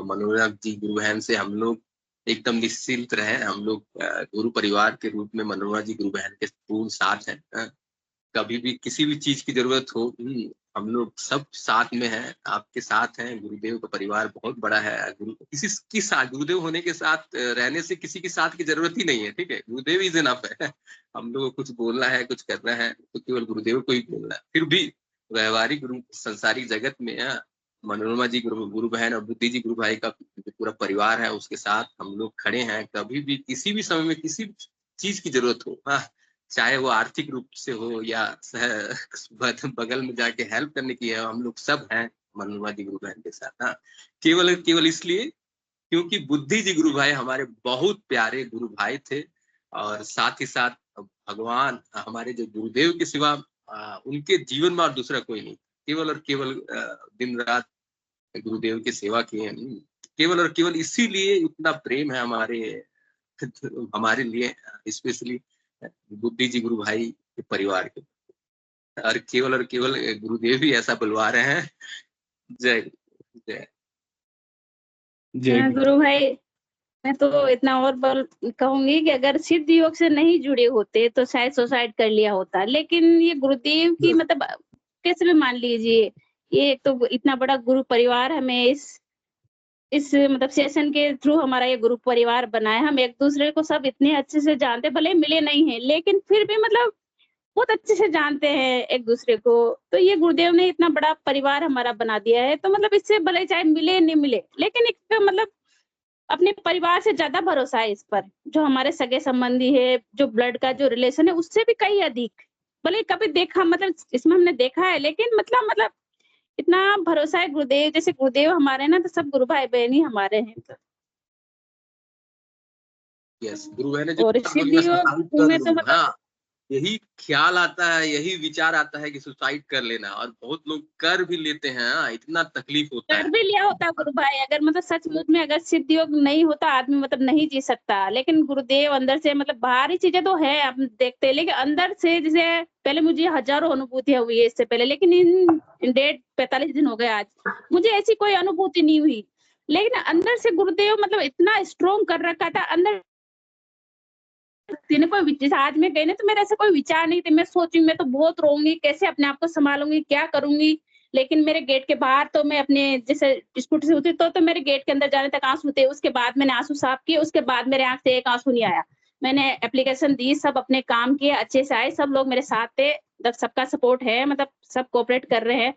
मनोरमा जी गुरु बहन से हम लोग एकदम निश्चिंत रहे। हम लोग गुरु परिवार के रूप में मनोरमा जी गुरु बहन के पूर्ण साथ हैं। कभी भी किसी भी चीज की जरूरत हो, हम लोग सब साथ में हैं, आपके साथ हैं। गुरुदेव का परिवार बहुत बड़ा है। किसी की साथ गुरुदेव होने के साथ रहने से किसी की साथ की जरूरत ही नहीं है। ठीक है, गुरुदेव इज इनफ है। हम लोग को कुछ बोलना है, कुछ करना है, तो केवल गुरुदेव को ही बोलना है। फिर भी व्यवहारिक संसारिक जगत में मनोरमा जी गुरु बहन और बुद्धि जी गुरु भाई का पूरा परिवार है, उसके साथ हम लोग खड़े हैं। कभी भी किसी भी समय में किसी चीज की जरूरत हो, चाहे वो आर्थिक रूप से हो या बगल में जाके हेल्प करने की है, हम लोग सब हैं मनोरमा जी गुरु बहन के साथ। केवल केवल इसलिए क्योंकि बुद्धि जी गुरु भाई हमारे बहुत प्यारे गुरु भाई थे, और साथ ही साथ भगवान हमारे जो गुरुदेव के सिवा उनके जीवन में और दूसरा कोई नहीं। केवल और केवल दिन रात गुरुदेव की सेवा किए। केवल और केवल इसीलिए इतना प्रेम है हमारे लिए, स्पेशली बुद्धि जी गुरु भाई के परिवार के। और केवल गुरुदेव ही ऐसा बुलवा रहे हैं। जय जय जय गुरु भाई, मैं तो इतना और कहूंगी कि अगर सिद्ध योग से नहीं जुड़े होते तो शायद सुसाइड कर लिया होता। लेकिन ये गुरुदेव की मतलब कैसे भी मान लीजिए, ये एक तो इतना बड़ा गुरु परिवार हमें इस मतलब सेशन के थ्रू हमारा ये ग्रुप परिवार बना है। हम एक दूसरे को सब इतने अच्छे से जानते, भले मिले नहीं हैं, लेकिन फिर भी मतलब बहुत अच्छे से जानते हैं एक दूसरे को। तो ये गुरुदेव ने इतना बड़ा परिवार हमारा बना दिया है, तो मतलब इससे भले चाहे मिले नहीं मिले, लेकिन एक मतलब अपने परिवार से ज्यादा भरोसा है इस पर। जो हमारे सगे संबंधी है, जो ब्लड का जो रिलेशन है, उससे भी कहीं अधिक। भले कभी देखा, मतलब इसमें हमने देखा है, लेकिन मतलब इतना भरोसा है गुरुदेव, जैसे गुरुदेव हमारे ना, तो सब गुरु भाई बहन ही हमारे हैं। यस, गुरु भाई ने जो और बात बोली, मैं सिद्धियों सुसाइड कर में तो लूं, मतलब हाँ, यही ख्याल आता है, यही विचार आता है कि सुसाइड कर लेना, और बहुत लोग कर भी लेते हैं। हाँ, इतना तकलीफ होता कर है। भी लिया होता गुरु भाई, अगर मतलब सचमुच में अगर सिद्ध योग नहीं होता, आदमी मतलब नहीं जी सकता। लेकिन गुरुदेव अंदर से, मतलब बाहरी चीजें तो है आप देखते हैं, लेकिन अंदर से, जैसे पहले मुझे हजारों अनुभूतियां हुई है इससे पहले, लेकिन इन 45 दिन हो गए आज, मुझे ऐसी कोई अनुभूति नहीं हुई। लेकिन अंदर से गुरुदेव मतलब इतना स्ट्रोंग कर रखा था अंदर। कोई जैसे आज मैं गई ना, तो मेरा ऐसा कोई विचार नहीं थे। मैं सोची मैं तो बहुत रोऊंगी, कैसे अपने आप को संभालूंगी, क्या करूंगी। लेकिन मेरे गेट के बाहर तो मैं अपने जैसे स्कूटी से उतरी तो मेरे गेट के अंदर जाने तक आंसू थे। उसके बाद मैंने आंसू साफ किए, उसके बाद मेरे आंख से एक आंसू नहीं आया। मैंने एप्लीकेशन दी, सब अपने काम किए, अच्छे से आए, सब लोग मेरे साथ थे, मतलब सबका सपोर्ट है, मतलब सब कोऑपरेट कर रहे हैं।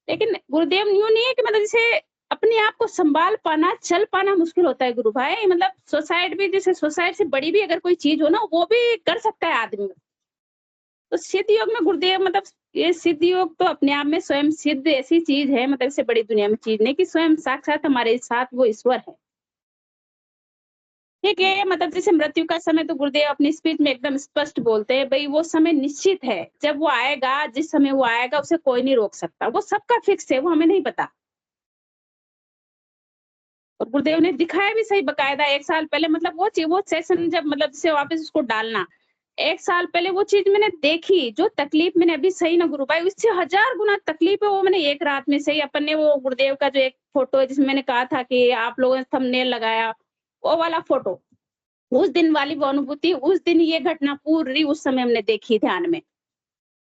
लेकिन गुरुदेव यूँ नहीं है कि मतलब जैसे अपने आप को संभाल पाना, चल पाना मुश्किल होता है गुरु भाई। मतलब सुसाइड भी, जैसे सुसाइड से बड़ी भी अगर कोई चीज हो ना, वो भी कर सकता है आदमी। तो सिद्ध योग में गुरुदेव मतलब, ये सिद्ध योग तो अपने आप में स्वयं सिद्ध ऐसी चीज है, मतलब इससे बड़ी दुनिया में चीज नहीं, कि स्वयं साक्षात हमारे साथ वो ईश्वर है। ठीक है, मतलब जैसे मृत्यु का समय तो गुरुदेव अपनी स्पीच में एकदम स्पष्ट बोलते हैं, भाई वो समय निश्चित है, जब वो आएगा, जिस समय वो आएगा उसे कोई नहीं रोक सकता, वो सबका फिक्स है, वो हमें नहीं पता। और गुरुदेव ने दिखाया भी सही बकायदा 1 साल पहले, मतलब वो सेशन जब मतलब जैसे वापस उसको डालना, 1 साल पहले वो चीज मैंने देखी, जो तकलीफ मैंने अभी सही ना गुरु भाई, उससे 1000 गुना तकलीफ है वो मैंने एक रात में सही। अपन ने वो गुरुदेव का जो एक फोटो है, जिसमें मैंने कहा था कि आप लोगों ने थंबनेल लगाया, वो वाला फोटो, उस दिन वाली वो अनुभूति, उस दिन ये घटना पूरी उस समय हमने देखी ध्यान में।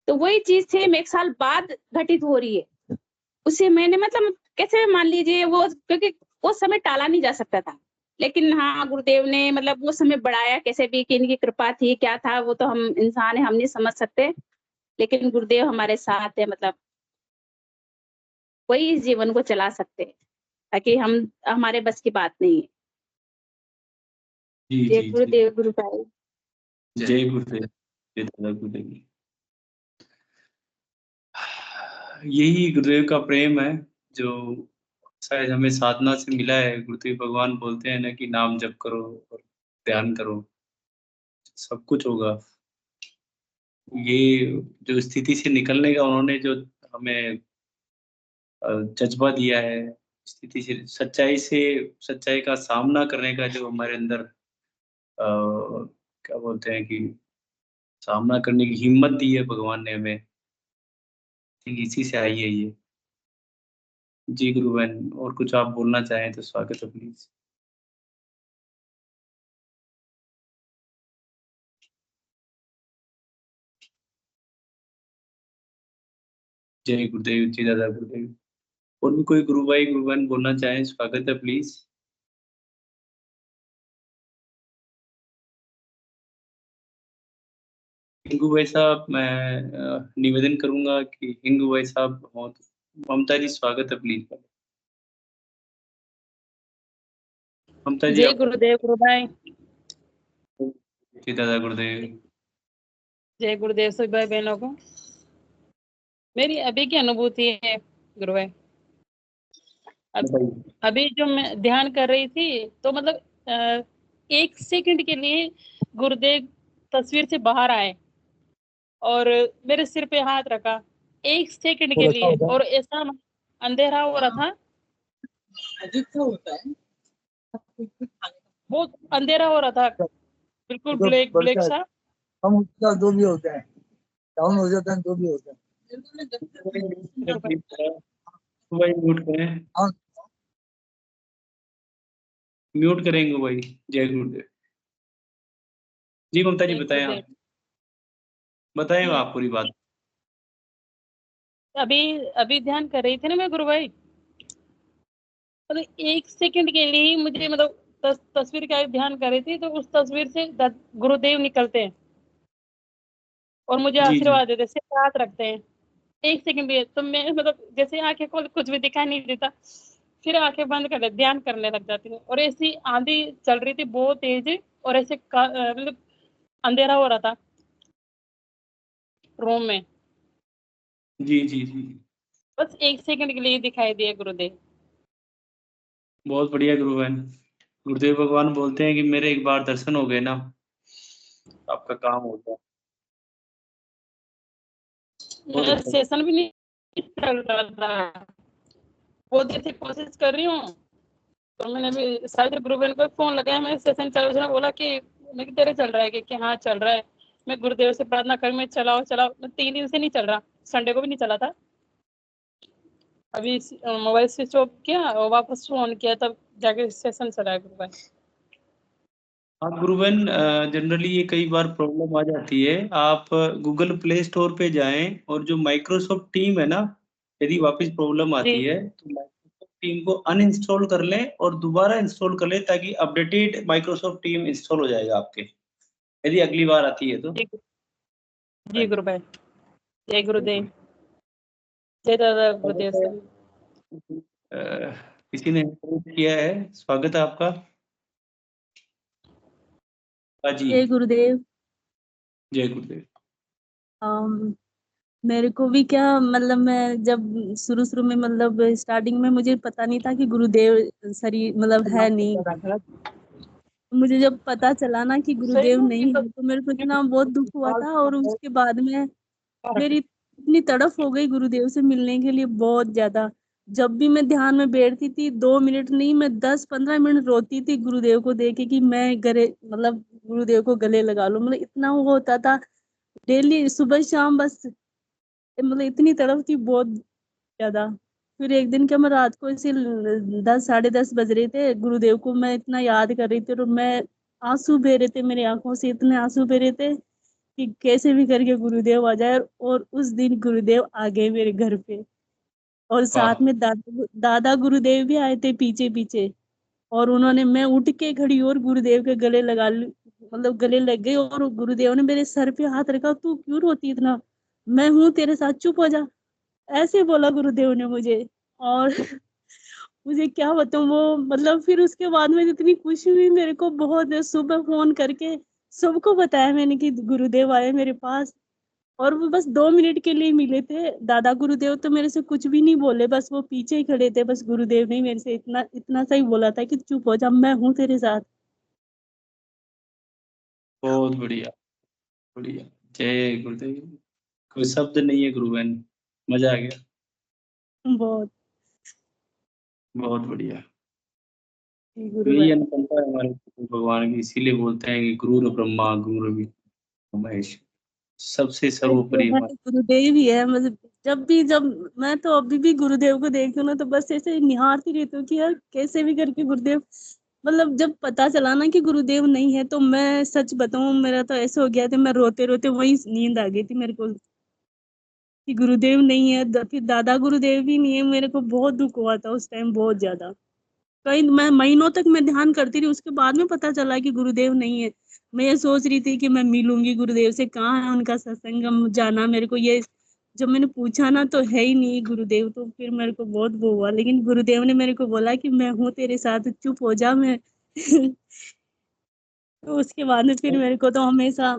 तो वही चीज सेम 1 साल बाद घटित हो रही है। उसे मैंने मतलब कैसे मान लीजिए वो, क्योंकि वो समय टाला नहीं जा सकता था। लेकिन हाँ, गुरुदेव ने मतलब वो समय बढ़ाया कैसे भी, कि इनकी कृपा थी, क्या था, वो तो हम इंसान है, हम नहीं समझ सकते। लेकिन गुरुदेव हमारे साथ है, मतलब वही इस जीवन को चला सकते हैं, ताकि हम, हमारे बस की बात नहीं है। जी जय जी जी, गुरुदेव, गुरु भाई। जय गुरुदेव, जय दादा गुरुदेव। यही गुरुदेव का प्रेम है, जो शायद हमें साधना से मिला है। गुरुदेव भगवान बोलते हैं ना कि नाम जप करो और ध्यान करो, सब कुछ होगा। ये जो स्थिति से निकलने का उन्होंने जो हमें जज्बा दिया है, स्थिति से सच्चाई का सामना करने का जो हमारे अंदर क्या बोलते हैं कि सामना करने की हिम्मत दी है भगवान ने हमें, ठीक इसी से आई है ये। जी गुरु बहन, और कुछ आप बोलना चाहें तो स्वागत है प्लीज। जय गुरुदेव, जय दादा गुरुदेव। और भी कोई गुरु भाई गुरु बहन बोलना चाहें, स्वागत है प्लीज। हिंगू भाई साहब, मैं निवेदन करूंगा कि हिंगू भाई साहब हो तो ममता जी स्वागत है प्लीज। ममता जी जय आप। गुरुदेव गुरु भाई। जी दादा गुरुदेव। जय गुरुदेव सभी भाई बहनों को। मेरी अभी की अनुभूति है गुरु भाई। बताइए। अभी जो मैं ध्यान कर रही थी, तो मतलब 1 सेकंड के लिए गुरुदेव तस्वीर से बाहर आए और मेरे सिर पे हाथ रखा, 1 सेकंड के लिए, और ऐसा अंधेरा हो रहा था, बहुत अंधेरा हो रहा था, बिल्कुल ब्लैक ब्लैक सा। हम उसका दो भी होते हैं, डाउन हो जाता है, दो भी होते हैं। भाई म्यूट करें, हाँ, म्यूट करेंगे भाई। जय गुरुदेव। जी ममता जी जय बताएं गुरुदेव। आप, बताएं आप पूरी बात। अभी अभी ध्यान कर रही थी ना मैं गुरु भाई, मतलब 1 सेकंड के लिए ही मुझे, मतलब तस्वीर का ध्यान कर रही थी, तो उस तस्वीर से गुरुदेव निकलते हैं। और मुझे जी जी आशीर्वाद देते, सिर्फ हाथ रखते हैं, 1 सेकंड भी। तो मैं मतलब जैसे आंखें खोल, कुछ भी दिखाई नहीं देता, फिर आंखें बंद कर ले, ध्यान करने लग जाती हूँ। और ऐसी आंधी चल रही थी बहुत तेज, और ऐसे मतलब अंधेरा हो रहा था रूम में, जी जी जी। बस 1 सेकंड के लिए दिखाई दिए गुरुदेव। बहुत बढ़िया गुरु बहन। गुरुदेव भगवान बोलते हैं कि मेरे एक बार दर्शन हो गए ना, आपका काम हो गया। बहुत अच्छा। सेशन भी नहीं चल रहा था, बहुत देर से कोशिश कर रही हूँ। तो मैंने भी शायद गुरुदेव को फोन लगाया, मैंने सेशन चल रहा, बोला कि मैं कि तेरे चल रहा है कि हाँ चल रहा है। मैं गुरुदेव से प्रार्थना कर, मैं चलाओ चलाओ, 3 दिन से नहीं चल रहा, संडे को भी नहीं चला था। अभी मोबाइल स्विच ऑफ किया और वापस फोन किया, तब जाके सेशन चला है गुरुदेव। हाँ गुरुबन, जनरली ये कई बार प्रॉब्लम आ जाती है। आप गूगल प्ले स्टोर पे जाएं और जो माइक्रोसॉफ्ट टीम है ना, यदि वापस प्रॉब्लम आती जी है तो माइक्रोसॉफ्ट टीम को अनइंस्टॉल कर लें और दोबारा इंस्टॉल कर लें, ताकि अपडेटेड माइक्रोसॉफ्ट टीम इंस्टॉल हो जाएगा आपके, यदि अगली बार आती है तो। जी जी गुरुदेव, जय गुरुदेव, जय दादा गुरुदेव सर। किसी ने इंटरव्यू किया है, स्वागत है आपका। हाँ जी, जय गुरुदेव। जय गुरुदेव। मेरे को भी क्या मतलब मैं जब शुरू शुरू में मतलब स्टार्टिंग में मुझे पता नहीं था कि गुरुदेव शरीर मतलब है नहीं। मुझे जब पता चला ना कि गुरुदेव नहीं है तो मेरे को इतना बहुत दुख हुआ था। और उसके बाद में मेरी इतनी तड़प हो गई गुरुदेव से मिलने के लिए, बहुत ज्यादा। जब भी मैं ध्यान में बैठती थी 2 मिनट नहीं, मैं 10-15 मिनट रोती थी गुरुदेव को देख के कि मैं गले मतलब गुरुदेव को गले लगा लूं। मतलब इतना वो होता था डेली सुबह शाम, बस मतलब इतनी तड़प थी बहुत ज्यादा। फिर एक दिन क्या, मैं रात को ऐसे 10-10:30 बज रहे थे, गुरुदेव को मैं इतना याद कर रही थी और मैं आंसू बह रहे थे, मेरी आंखों से इतने आंसू बह रहे थे कि कैसे भी करके गुरुदेव आ जाए। और उस दिन गुरुदेव आ गए मेरे घर पे, और वाह, साथ में दादा गुरुदेव भी आए थे पीछे पीछे। और उन्होंने, मैं उठ के खड़ी और गुरुदेव के गले मतलब गले लग गई। और गुरुदेव ने मेरे सर पे हाथ रखा, तू क्यों रोती इतना, मैं हूं तेरे साथ, चुप हो जा, ऐसे बोला गुरुदेव ने मुझे। और मुझे क्या बताऊं वो, मतलब फिर उसके बाद में इतनी खुशी हुई मेरे को बहुत। सुबह फोन करके सबको बताया मैंने कि गुरुदेव आए मेरे पास। और वो बस 2 मिनट के लिए मिले थे। दादा गुरुदेव तो मेरे से कुछ भी नहीं बोले, बस वो पीछे ही खड़े थे। बस गुरुदेव ने मेरे से इतना इतना सा ही बोला था कि चुप हो जा, मैं हूँ तेरे साथ। बहुत बढ़िया, बढ़िया। जय गुरुदेव। कोई शब्द नहीं है गुरु बहन, मजा आ गया। बहुत बहुत बढ़िया। गुरु यही है। अनुकंपा है हमारे भगवान की, इसीलिए बोलते हैं कि गुरु ब्रह्मा गुरु विष्णु महेश, सबसे जो सर्वोपरि है हमारे। गुरुदेव ही है। मतलब जब मैं तो अभी भी गुरुदेव को देखती हूँ ना, तो बस ऐसे निहारती रहती हूँ कि यार कैसे भी करके गुरुदेव। मतलब जब पता चला ना कि गुरुदेव नहीं है, तो मैं सच बताऊं, मेरा तो ऐसे हो गया था, मैं रोते रोते वही नींद आ गई थी मेरे को कि गुरुदेव नहीं है। फिर दादा गुरुदेव भी नहीं है, मेरे को बहुत दुख हुआ था उस टाइम, बहुत ज्यादा। कई मैं महीनों तक मैं ध्यान करती रही, उसके बाद में पता चला कि गुरुदेव नहीं है। मैं ये सोच रही थी कि मैं मिलूंगी गुरुदेव से, कहाँ है उनका सत्संग जाना मेरे को। ये जब मैंने पूछा ना, तो है ही नहीं गुरुदेव, तो फिर मेरे को बहुत वो हुआ। लेकिन गुरुदेव ने मेरे को बोला कि मैं हूँ तेरे साथ, चुप हो जा। मैं तो उसके बाद में फिर मेरे को तो हमेशा,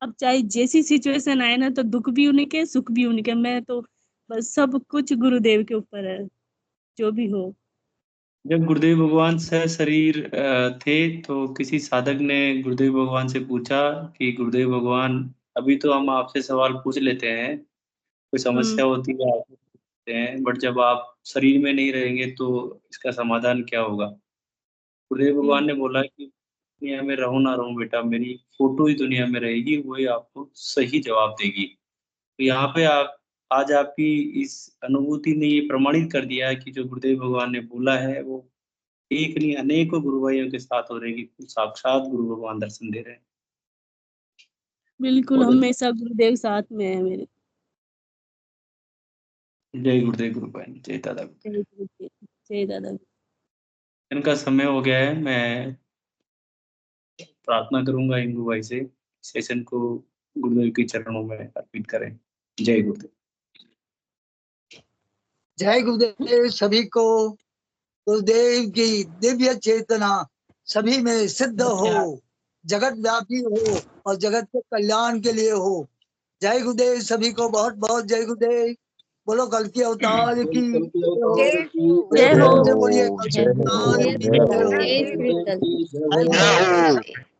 अब चाहे जैसी सिचुएशन आए ना, तो दुख भी उनके सुख भी उनके, मैं तो बस सब कुछ गुरुदेव के ऊपर है, जो भी हो। जब गुरुदेव भगवान शरीर थे, तो किसी साधक ने गुरुदेव भगवान से पूछा कि गुरुदेव भगवान, अभी तो हम आपसे सवाल पूछ लेते हैं, कोई हम्म समस्या होती है आप पूछते हैं, बट जब आप शरीर में नहीं रहेंगे तो इसका समाधान क्या होगा। गुरुदेव भगवान हम्म ने बोला कि दुनिया में रहूं ना रहूं बेटा, मेरी फोटो ही दुनिया में रहेगी, वही आपको सही जवाब देगी। तो यहाँ पे आप, आज आपकी इस अनुभूति ने ये प्रमाणित कर दिया है कि जो गुरुदेव भगवान ने बोला है वो एक नहीं अनेकों गुरु भाइयों के साथ हो रहे हैं कि साक्षात गुरु भगवान दर्शन दे रहे हैं। बिल्कुल, बहुत अच्छा। हमेशा गुरुदेव साथ में है मेरे। जय गुरुदेव गुरु भाई, जय दादा। जय गुरुदेव, जय दादा। इनका समय हो गया है, मैं प्रार्थना करूंगा इंगू भाई से सेशन को गुरुदेव के चरणों में अर्पित करें। जय गुरुदेव। जय गुरुदेव सभी को। गुरुदेव की दिव्य चेतना सभी में सिद्ध हो, जगत व्यापी हो और जगत के कल्याण के लिए हो। जय गुरुदेव सभी को, बहुत बहुत जय गुरुदेव। बोलो कल की अवतार की जय हो। से बोलिए कल की जय हो। अवतार की जय हो। जय श्री कृष्ण। जय हो।